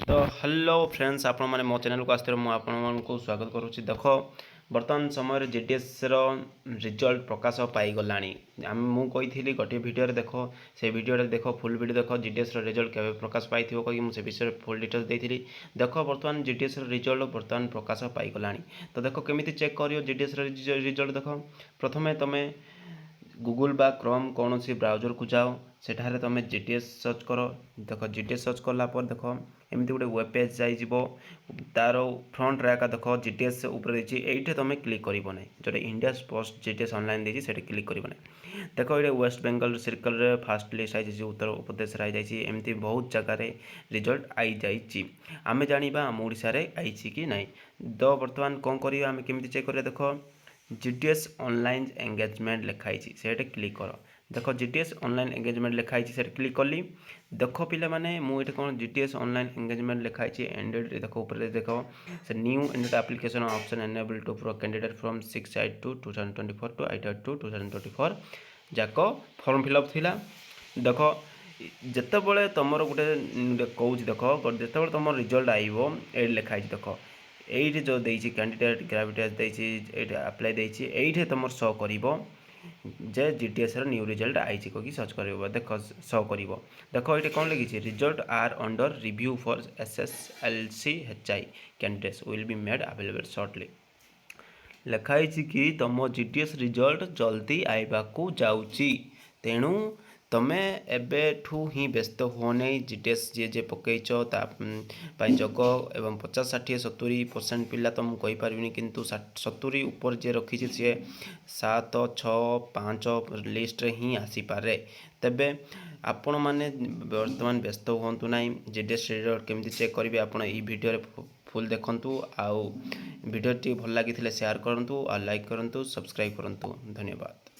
तो hello friends आपण मैंने मो चैनल को आसते मुझे स्वागत करुच्ची देख बर्तमान समय जीडीएस रिजल्ट प्रकाश पाईगला मुझे गोटे भिडियो देख से भिडियो देख फुल भिडियो देख जीडीएस रिजल्ट के प्रकाश पाई कहीं मुझे विषय फुल डिटेल्स देती देख बर्तमान जीडीएस रिजल्ट बर्तमान प्रकाश पाईगला तो देख केमी चेक कर जीडीएस रिजल्ट देख प्रथम तुम गूगल बा क्रोम कौन सी ब्राउजर को जाओ सेठारे तुम जीडीएस सर्च कर देख जीडीएस सर्च कलापर देख एमती गोटे वेब पेज जाइए तार फ्रंट रे देख जीडीएस उपर ये तुम क्लिक कर जो इंडिया पोस्ट जीडीएस ऑनलाइन देती से क्लिक कर देख ये वेस्ट बेंगल सर्कल रे फास्ट लिस्ट आई उत्तर प्रदेश आई एमती बहुत जगार रिजल्ट आई जाइए आम जाना आम ओडिशा आई कि ना तो बर्तमान कौन करें आम केमी चेक करें देख जीडीएस ऑनलाइन एंगेजमेंट लिखाई से क्लिक कर देख जीडीएस ऑनलाइन एंगेजमेंट लिखाई से क्लिक कली देख पिला माने मुझे कौन जीडीएस ऑनलाइन एंगेजमेंट लिखाई एंड्रॉइड देख ऊपर देख से new Android application option enable to pro candidate from 6/2 2024 to 8/2 2024 जाक फॉर्म फिलअप थिला देख जितेबाला तुम गोटे कौच देख जिते तुम रिजल्ट आइब ये लिखाई देख ये जो देती कैंडिडेट ग्रेविटेज देती आप्लाय देती ये तुम शो कर जे जीडीएस न्यू रिजल्ट आई कहीं सर्च कर देख शो कर देख ये कौन लगी result are under review for SSLC HI candidates will be made available shortly लिखाई कि तुम जीडीएस रिजल्ट जल्दी आइबाकू जाउची तेणु तमे एबेठू ही व्यस्त हो नहीं जीडीएस जे पकईच जग एवं 50-60-70% पिला तो मुझे कहीपरि किंतु 70 ऊपर जे रखी सी 7 6 5 लिस्ट ही आसीपे तेबे आपण मैंने बर्तमान व्यस्त हूँ ना जीडीएस रिजल्ट केमी चेक करेंगे आपड़ ये भिडियो फुल देखु आउ भिडियो भल लगी शेयर करूँ लाइक करूँ सब्सक्राइब करूँ धन्यवाद।